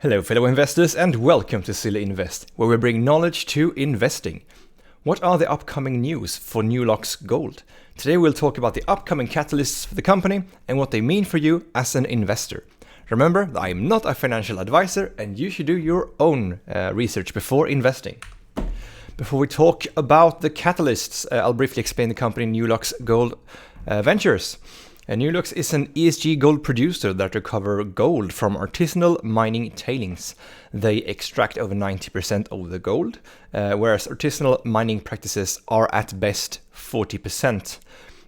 Hello fellow investors and welcome to Sylle Invest, where we bring knowledge to investing. What are the upcoming news for Newlox Gold? Today we'll talk about the upcoming catalysts for the company and what they mean for you as an investor. Remember that I am not a financial advisor and you should do your own research before investing. Before we talk about the catalysts, I'll briefly explain the company Newlox Gold Ventures. Newlox is an ESG gold producer that recover gold from artisanal mining tailings. They extract over 90% of the gold, whereas artisanal mining practices are at best 40%.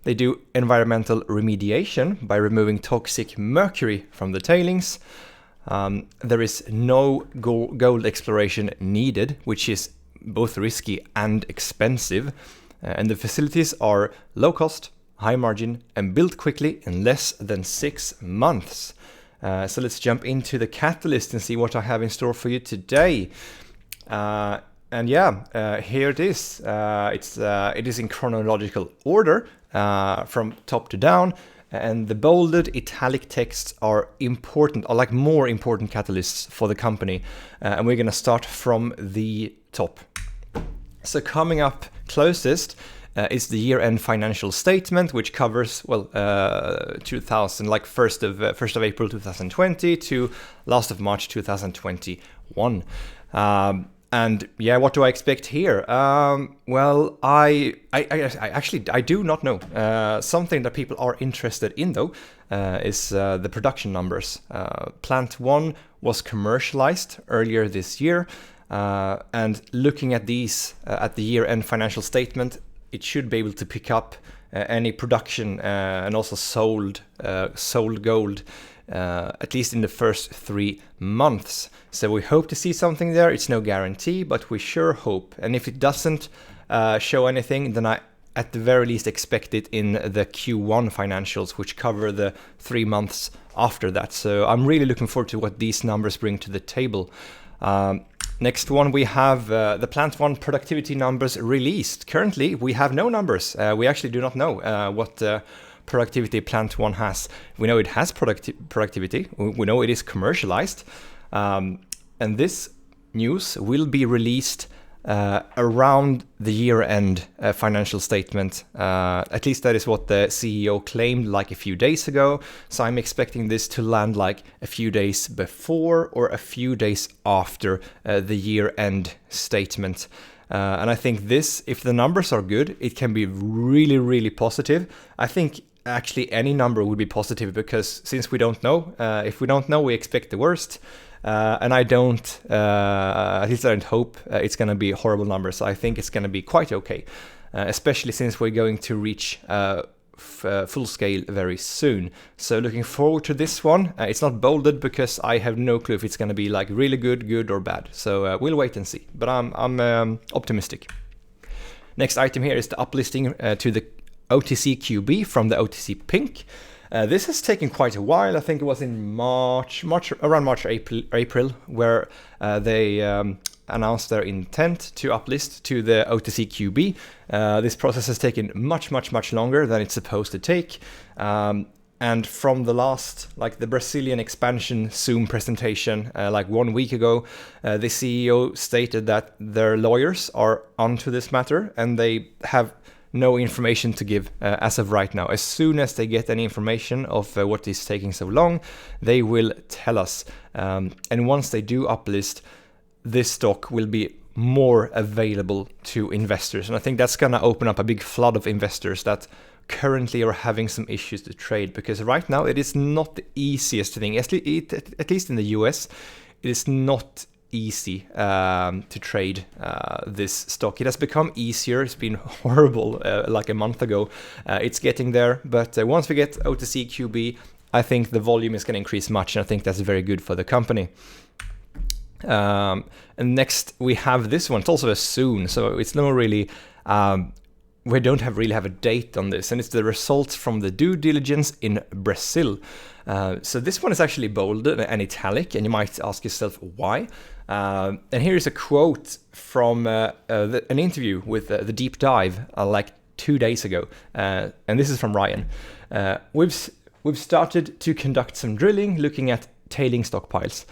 They do environmental remediation by removing toxic mercury from the tailings. There is no gold exploration needed, which is both risky and expensive. And the facilities are low cost, high margin, and built quickly in less than 6 months. So let's jump into the catalyst and see what I have in store for you today. Here it is. It is in chronological order from top to down, and the bolded italic texts are important, are like more important catalysts for the company. And we're going to start from the top. So coming up closest is the year-end financial statement, which covers 2000, like 1st of April 2020 to last of March 2021. And yeah, what do I expect here? Well, I do not know. Something that people are interested in though is the production numbers. Plant 1 was commercialized earlier this year, and looking at these at the year-end financial statement, it should be able to pick up any production and also sold gold, at least in the first 3 months. So we hope to see something there. It's no guarantee, but we sure hope. And if it doesn't show anything, then I at the very least expect it in the Q1 financials, which cover the 3 months after that. So I'm really looking forward to what these numbers bring to the table. Next one, we have the Plant 1 productivity numbers released. Currently, we have no numbers. We actually do not know what productivity Plant 1 has. We know it has productivity. We know it is commercialized. And this news will be released around the year-end financial statement. At least that is what the CEO claimed like a few days ago. So I'm expecting this to land like a few days before or a few days after the year-end statement. And I think this, if the numbers are good, it can be really, really positive. I think actually any number would be positive because since we don't know, if we don't know, we expect the worst. And I don't, at least I don't hope it's going to be horrible numbers. I think it's going to be quite okay, especially since we're going to reach full scale very soon. So looking forward to this one. It's not bolded because I have no clue if it's going to be like really good or bad. So we'll wait and see. But I'm optimistic. Next item here is the uplisting to the OTCQB from the OTC Pink. This has taken quite a while. I think it was in around March, April, where they announced their intent to uplist to the OTCQB. This process has taken much longer than it's supposed to take. And from the last, like the Brazilian expansion Zoom presentation, like 1 week ago, the CEO stated that their lawyers are onto this matter and they have no information to give as of right now. As soon as they get any information of what is taking so long, they will tell us. And once they do uplist, this stock will be more available to investors. And I think that's going to open up a big flood of investors that currently are having some issues to trade, because right now it is not the easiest thing. At least in the US, it is not easy to trade this stock. It has become easier. It's been horrible like a month ago. It's getting there, but once we get OTCQB, I think the volume is going to increase much, and I think that's very good for the company. And next we have this one. It's also a soon, so it's not really we don't really have a date on this, and it's the results from the due diligence in Brazil. So this one is actually bolded and italic, and you might ask yourself why. And here is a quote from an interview with the Deep Dive like 2 days ago, and this is from Ryan. We've started to conduct some drilling looking at tailing stockpiles.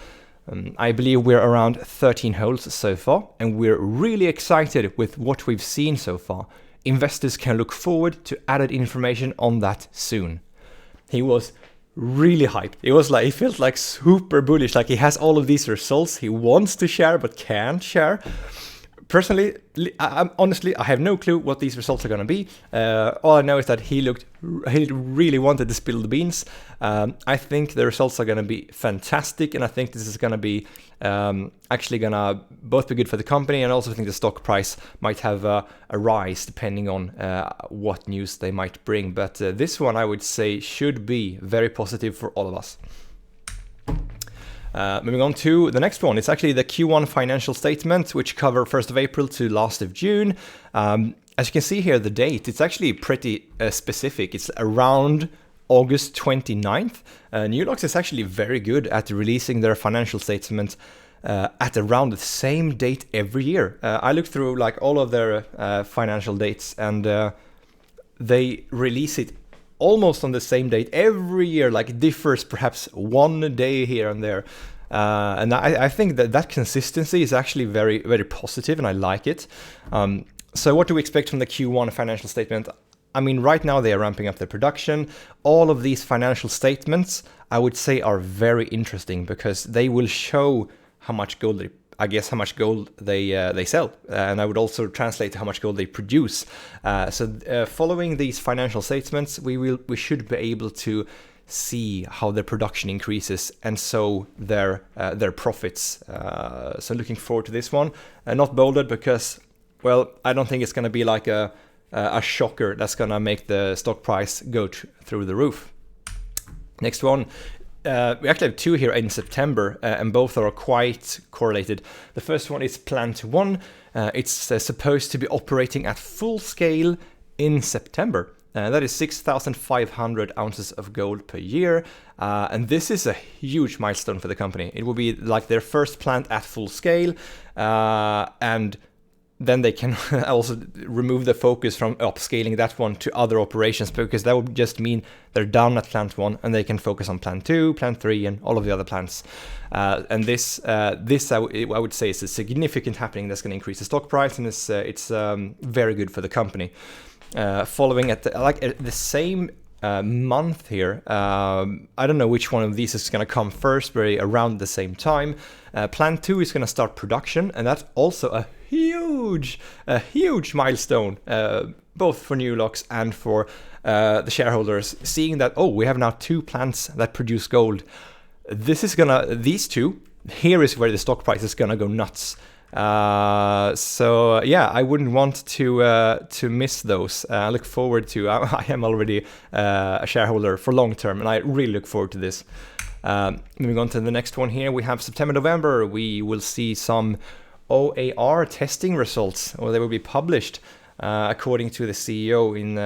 I believe we're around 13 holes so far, and we're really excited with what we've seen so far. Investors can look forward to added information on that soon. He was really hyped. He felt like super bullish, like he has all of these results he wants to share but can't share. Personally, honestly, I have no clue what these results are going to be. All I know is that he really wanted to spill the beans. I think the results are going to be fantastic, and I think this is going to be actually going to both be good for the company, and also think the stock price might have a rise depending on what news they might bring. But this one, I would say, should be very positive for all of us. Moving on to the next one, it's actually the Q1 financial statement, which cover 1st of April to last of June. As you can see here, the date, it's actually pretty specific. It's around August 29th. Newlox is actually very good at releasing their financial statement at around the same date every year. I looked through like all of their financial dates, and they release it almost on the same date every year. Like it differs perhaps one day here and there. And I think that consistency is actually very, very positive, and I like it. So what do we expect from the Q1 financial statement? I mean, right now they are ramping up their production. All of these financial statements, I would say, are very interesting because they will show how much gold they sell, and I would also translate how much gold they produce. So following these financial statements, we should be able to see how their production increases, and so their profits. So looking forward to this one. Not bolded because, well, I don't think it's going to be like a shocker that's going to make the stock price go through the roof. Next one. We actually have two here in September, and both are quite correlated. The first one is Plant 1. It's supposed to be operating at full scale in September. That is 6,500 ounces of gold per year. And this is a huge milestone for the company. It will be like their first plant at full scale. And then they can also remove the focus from upscaling that one to other operations, because that would just mean they're done at Plant 1 and they can focus on Plant 2, Plant 3, and all of the other plants. And this I would say is a significant happening that's going to increase the stock price, and it's very good for the company. Following at the same month here, I don't know which one of these is going to come first, but around the same time, Plant 2 is going to start production, and that's also a huge milestone, both for Newlox and for the shareholders, seeing that, oh, we have now two plants that produce gold. These two, here is where the stock price is gonna go nuts. So yeah, I wouldn't want to miss those. I look forward to. I am already a shareholder for long term, and I really look forward to this. Moving on to the next one here, we have September, November. We will see some OAR testing results, or they will be published, according to the CEO in.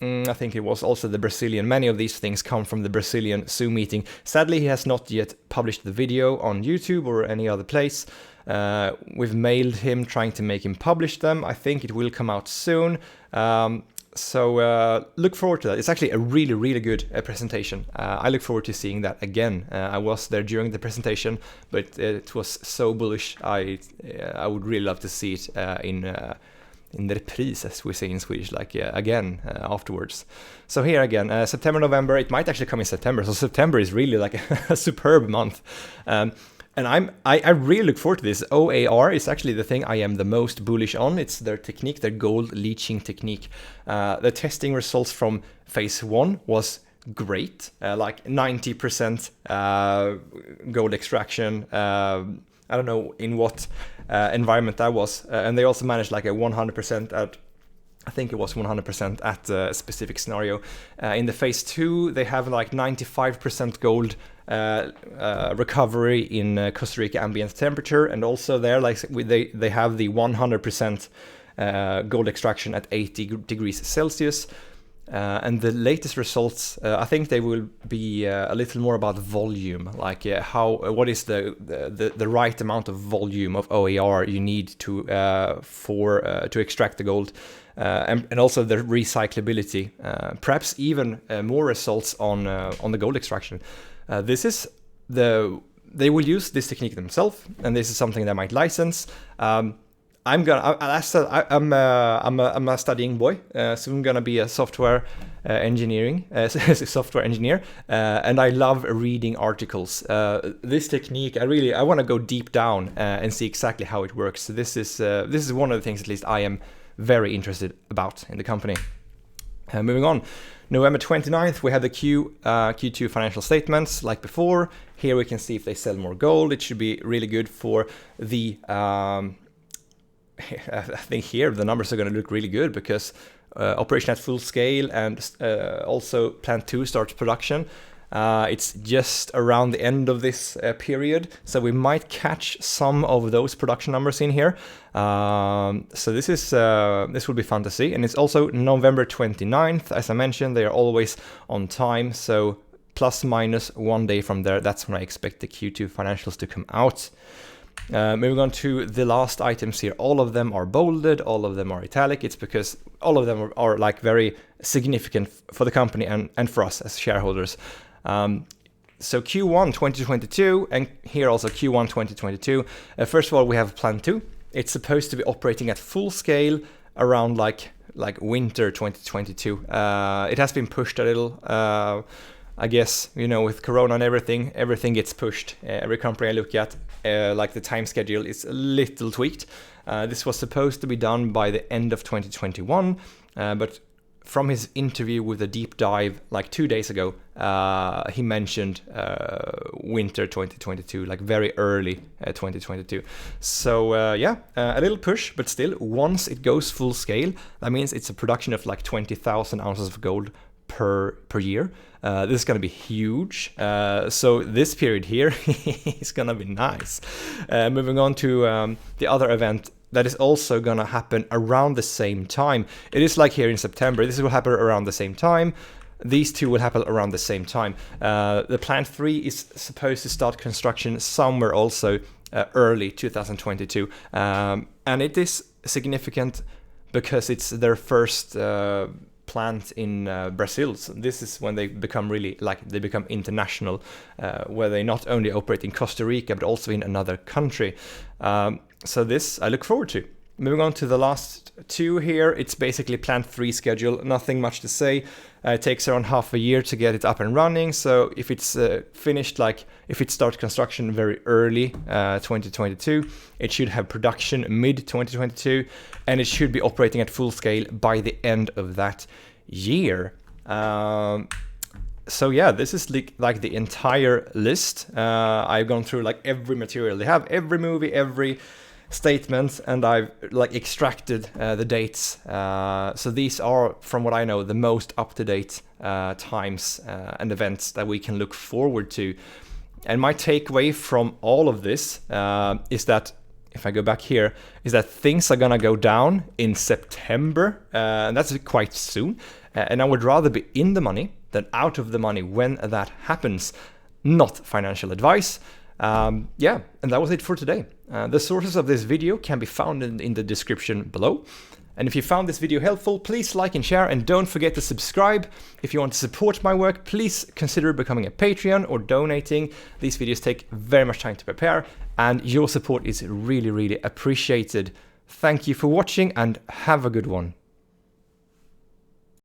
I think it was also the Brazilian. Many of these things come from the Brazilian Zoom meeting. Sadly, he has not yet published the video on YouTube or any other place. We've mailed him trying to make him publish them. I think it will come out soon. So look forward to that. It's actually a really, really good presentation. I look forward to seeing that again. I was there during the presentation, but it was so bullish. I would really love to see it in reprise, as we say in Swedish, again afterwards. So here again, September, November. It might actually come in September. So September is really like a superb month. And I really look forward to this. OAR is actually the thing I am the most bullish on. It's their technique, their gold leaching technique. The testing results from phase 1 was great, like 90% gold extraction. I don't know in what environment that was. And they also managed like a 100% at, I think it was 100% at a specific scenario. In the phase 2, they have like 95% gold recovery in Costa Rica ambient temperature, and also there, like they have the 100% gold extraction at 80 degrees Celsius. And the latest results, I think they will be a little more about volume, like what is the right amount of volume of OAR you need to extract the gold, and also the recyclability. Perhaps even more results on the gold extraction. This is they will use this technique themselves, and this is something they might license. I'm a studying boy, so I'm gonna be a software software engineer, and I love reading articles. This technique, I want to go deep down and see exactly how it works. So this is one of the things, at least, I am very interested about in the company. Moving on, November 29th, we have the Q2 financial statements like before. Here we can see if they sell more gold. It should be really good for the I think here the numbers are going to look really good because operation at full scale, and also Plant 2 starts production. It's just around the end of this period, so we might catch some of those production numbers in here. So this will be fun to see. And it's also November 29th, as I mentioned. They are always on time, so plus minus 1 day from there, that's when I expect the Q2 financials to come out. Moving on to the last items here, all of them are bolded, all of them are italic. It's because all of them are like very significant for the company and for us as shareholders. So Q1 2022, and here also Q1 2022. First of all, we have Plant 2. It's supposed to be operating at full scale around like winter 2022. It has been pushed a little. I guess, with Corona and everything gets pushed. Every company I look at, like the time schedule is a little tweaked. This was supposed to be done by the end of 2021, but from his interview with a deep dive like 2 days ago, he mentioned winter 2022, like very early 2022. So a little push, but still, once it goes full scale, that means it's a production of like 20,000 ounces of gold per year. This is going to be huge. So this period here is going to be nice. Moving on to the other event that is also going to happen around the same time. It is like here in September. This will happen around the same time. These two will happen around the same time. The Plant 3 is supposed to start construction somewhere also early 2022. And it is significant because it's their first plant in Brazil. So this is when they become they become international, where they not only operate in Costa Rica but also in another country. So this I look forward to. Moving on to the last two here, it's basically Plant 3 schedule. Nothing much to say. It takes around half a year to get it up and running. So if it's finished, if it starts construction very early 2022, it should have production mid 2022, and it should be operating at full scale by the end of that year. So yeah, this is like the entire list. I've gone through like every material they have, every movie, every statement, and I've extracted the dates. So these are, from what I know, the most up-to-date times and events that we can look forward to. And my takeaway from all of this is that, if I go back here, is that things are gonna go down in September, and that's quite soon. And I would rather be in the money than out of the money when that happens. Not financial advice. And that was it for today. The sources of this video can be found in the description below. And if you found this video helpful, please like and share, and don't forget to subscribe. If you want to support my work, please consider becoming a Patreon or donating. These videos take very much time to prepare, and your support is really, really appreciated. Thank you for watching, and have a good one.